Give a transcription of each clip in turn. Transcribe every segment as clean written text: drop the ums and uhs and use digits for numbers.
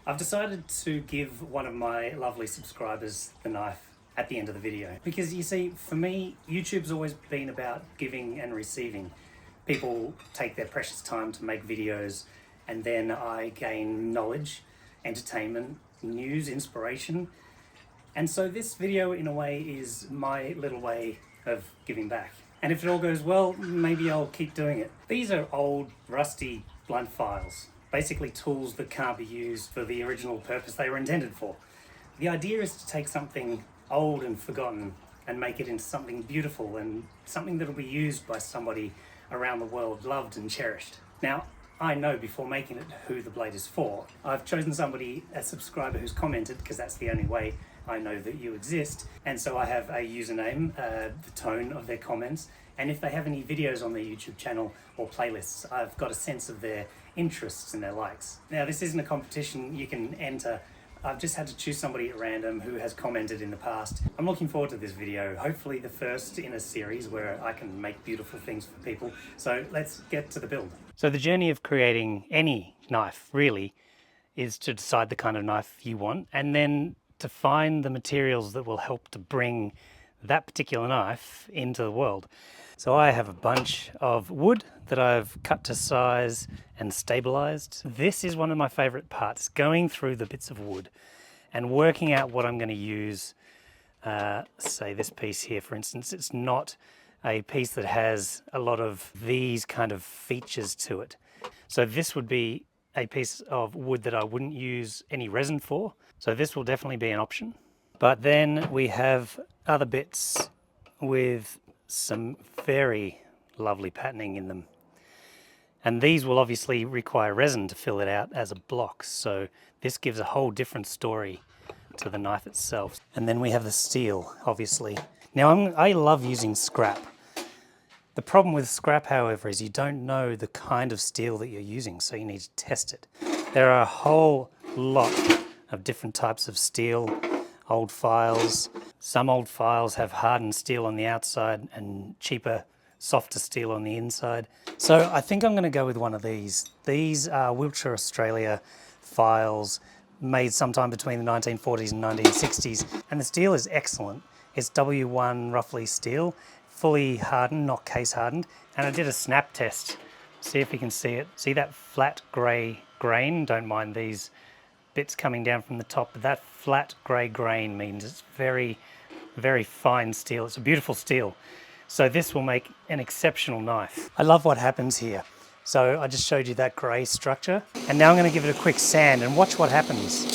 I've decided to give one of my lovely subscribers the knife at the end of the video. Because you see, for me, YouTube's always been about giving and receiving. People take their precious time to make videos, and then I gain knowledge, entertainment, news, inspiration. And so this video, in a way, is my little way of giving back. And if it all goes well, maybe I'll keep doing it. These are old, rusty blunt files. Basically tools that can't be used for the original purpose they were intended for. The idea is to take something old and forgotten and make it into something beautiful and something that will be used by somebody around the world, loved and cherished. Now, I know before making it who the blade is for. I've chosen somebody, a subscriber who's commented, because that's the only way I know that you exist. And so I have a username, the tone of their comments, and if they have any videos on their YouTube channel or playlists, I've got a sense of their interests and their likes. Now, this isn't a competition you can enter. I've just had to choose somebody at random who has commented in the past. I'm looking forward to this video, hopefully the first in a series where I can make beautiful things for people. So let's get to the build. So the journey of creating any knife, really, is to decide the kind of knife you want and then to find the materials that will help to bring that particular knife into the world. So I have a bunch of wood that I've cut to size and stabilized. This is one of my favorite parts, going through the bits of wood and working out what I'm going to use. Say this piece here, for instance, it's not a piece that has a lot of these kind of features to it. So this would be a piece of wood that I wouldn't use any resin for. So this will definitely be an option. But then we have other bits with some very lovely patterning in them. And these will obviously require resin to fill it out as a block. So this gives a whole different story to the knife itself. And then we have the steel, obviously. Now I love using scrap. The problem with scrap, however, is you don't know the kind of steel that you're using, so you need to test it. There are a whole lot of different types of steel, old files. Some old files have hardened steel on the outside and cheaper, softer steel on the inside. So I think I'm going to go with one of these. These are Wiltshire, Australia files made sometime between the 1940s and 1960s. And the steel is excellent. It's W1 roughly steel, fully hardened, not case hardened. And I did a snap test. See if you can see it. See that flat grey grain? Don't mind these bits coming down from the top, but that flat grey grain means it's very, very fine steel. It's a beautiful steel. So this will make an exceptional knife. I love what happens here. So I just showed you that grey structure, and now I'm going to give it a quick sand and watch what happens.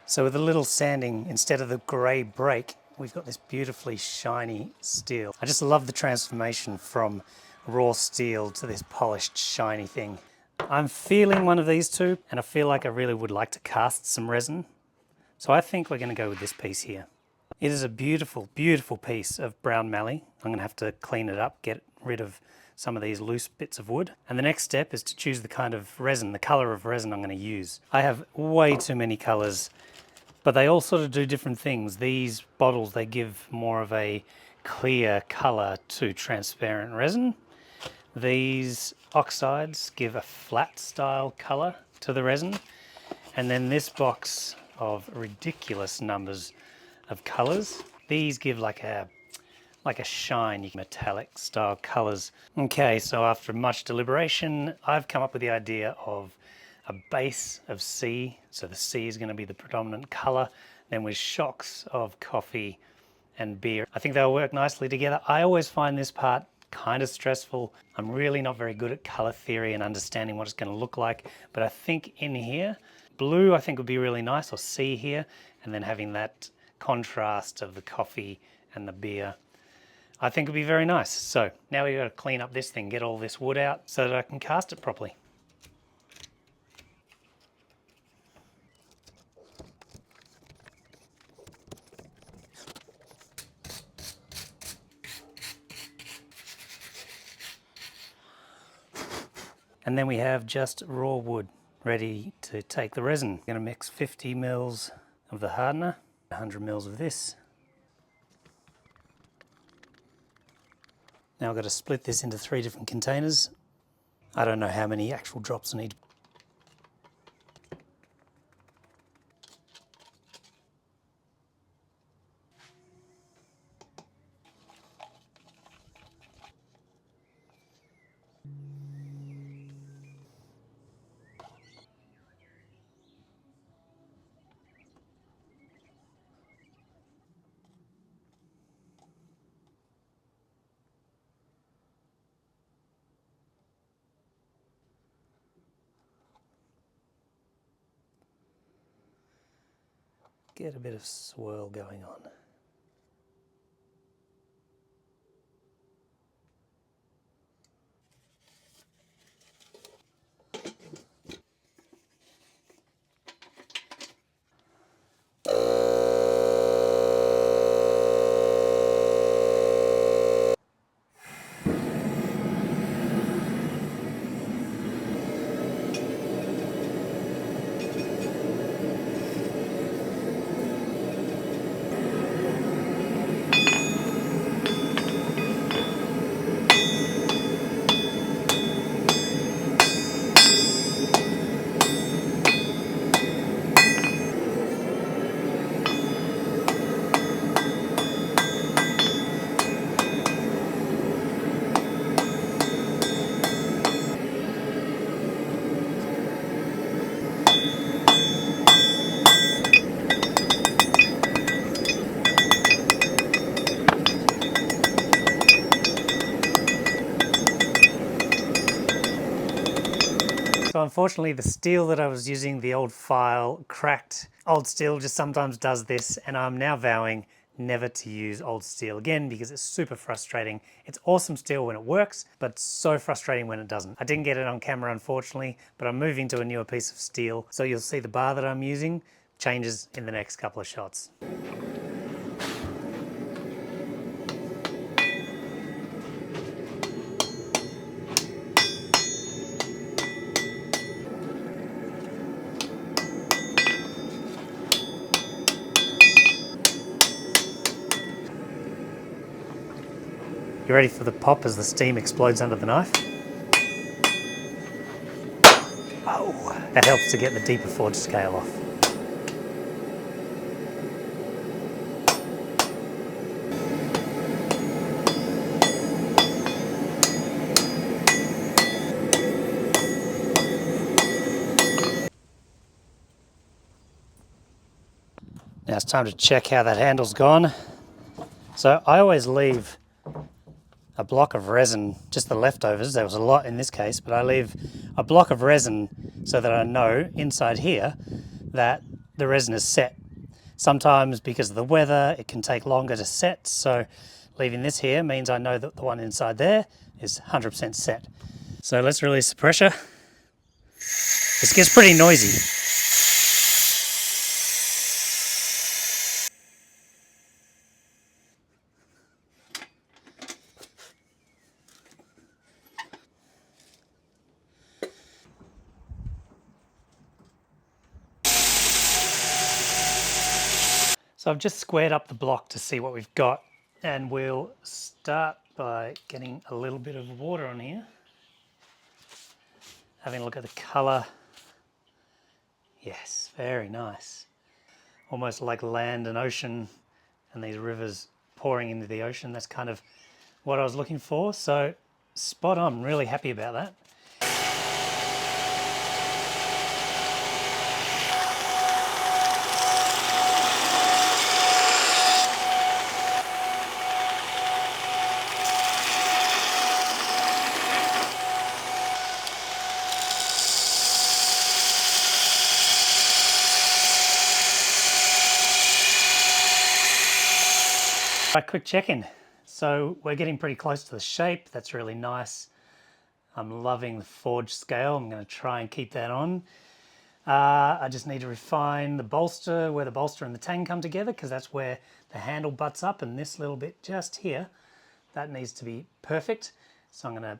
So with a little sanding, instead of the grey break, we've got this beautifully shiny steel. I just love the transformation from raw steel to this polished, shiny thing. I'm feeling one of these two, and I feel like I really would like to cast some resin. So I think we're going to go with this piece here. It is a beautiful, beautiful piece of brown mallee. I'm going to have to clean it up, get rid of some of these loose bits of wood. And the next step is to choose the kind of resin, the color of resin I'm going to use. I have way too many colors, but they all sort of do different things. These bottles, they give more of a clear color to transparent resin. These oxides give a flat style color to the resin. And then this box of ridiculous numbers of colors, these give like a shiny metallic style colors. Okay, so after much deliberation, I've come up with the idea of a base of C. So the C is going to be the predominant color. Then with shocks of coffee and beer. I think they'll work nicely together. I always find this part kind of stressful. I'm really not very good at color theory and understanding what it's going to look like, but I think in here, blue I think would be really nice, or C here, and then having that contrast of the coffee and the beer, I think would be very nice. So now we've got to clean up this thing, get all this wood out so that I can cast it properly. And then we have just raw wood ready to take the resin. I'm going to mix 50 mils of the hardener, 100 mils of this. Now I've got to split this into 3 different containers. I don't know how many actual drops I need. get a bit of swirl going on. So unfortunately the steel that I was using, the old file, cracked. Old steel just sometimes does this, and I'm now vowing never to use old steel again because it's super frustrating. It's awesome steel when it works, but so frustrating when it doesn't. I didn't get it on camera unfortunately, but I'm moving to a newer piece of steel, so you'll see the bar that I'm using changes in the next couple of shots. You ready for the pop as the steam explodes under the knife? Oh, that helps to get the deeper forge scale off. Now it's time to check how that handle's gone. So I always leave a block of resin, just the leftovers. There was a lot in this case, but I leave a block of resin so that I know inside here that the resin is set. Sometimes because of the weather, it can take longer to set. So leaving this here means I know that the one inside there is 100% set. So let's release the pressure. This gets pretty noisy. So I've just squared up the block to see what we've got, and we'll start by getting a little bit of water on here. Having a look at the colour. Yes, very nice. Almost like land and ocean and these rivers pouring into the ocean. That's kind of what I was looking for. So spot on, really happy about that. Right, quick check-in. So we're getting pretty close to the shape. That's really nice. I'm loving the forge scale. I'm going to try and keep that on. I just need to refine the bolster, where the bolster and the tang come together, because that's where the handle butts up, and this little bit just here, that needs to be perfect. So I'm going to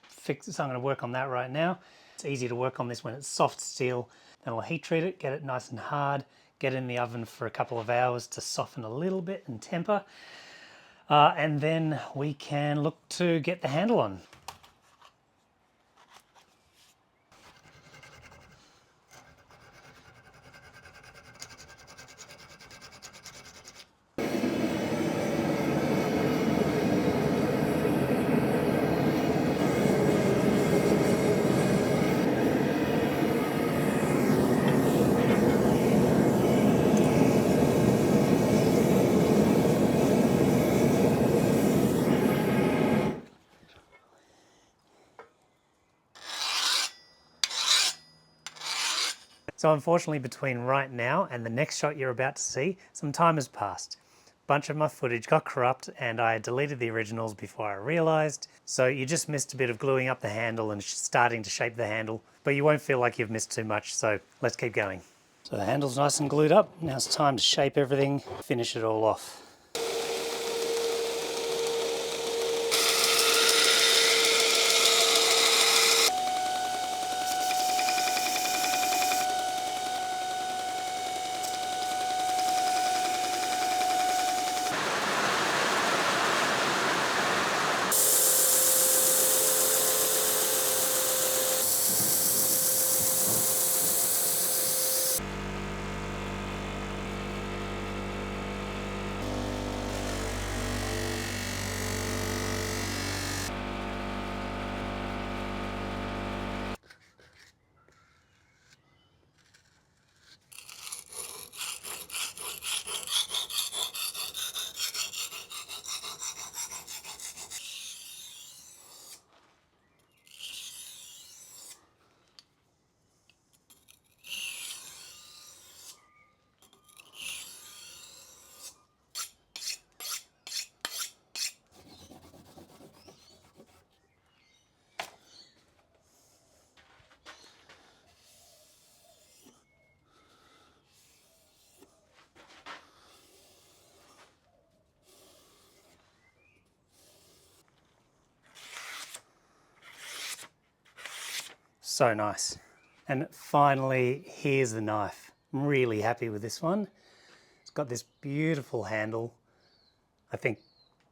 fix this. I'm going to work on that right now. It's easy to work on this when it's soft steel. Then we'll heat treat it, get it nice and hard, get it in the oven for a couple of hours to soften a little bit and temper. And then we can look to get the handle on. So unfortunately, between right now and the next shot you're about to see, some time has passed. A bunch of my footage got corrupt and I deleted the originals before I realized. So you just missed a bit of gluing up the handle and starting to shape the handle, but you won't feel like you've missed too much, so let's keep going. So the handle's nice and glued up. Now it's time to shape everything, finish it all off. So nice. And finally, here's the knife. I'm really happy with this one. It's got this beautiful handle. I think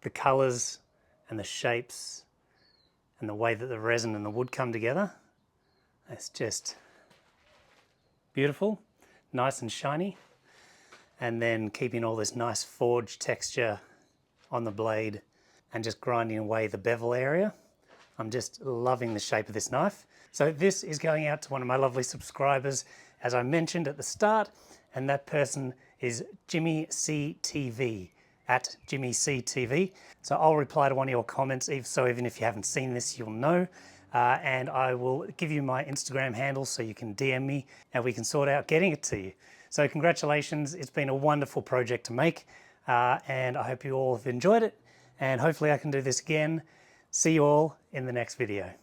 the colors and the shapes and the way that the resin and the wood come together, it's just beautiful, nice and shiny. And then keeping all this nice forged texture on the blade and just grinding away the bevel area. I'm just loving the shape of this knife. So this is going out to one of my lovely subscribers, as I mentioned at the start, and that person is Jimmy CTV, at Jimmy CTV. So I'll reply to one of your comments, so even if you haven't seen this, you'll know. And I will give you my Instagram handle so you can DM me and we can sort out getting it to you. So congratulations, it's been a wonderful project to make, and I hope you all have enjoyed it, and hopefully I can do this again. See you all in the next video.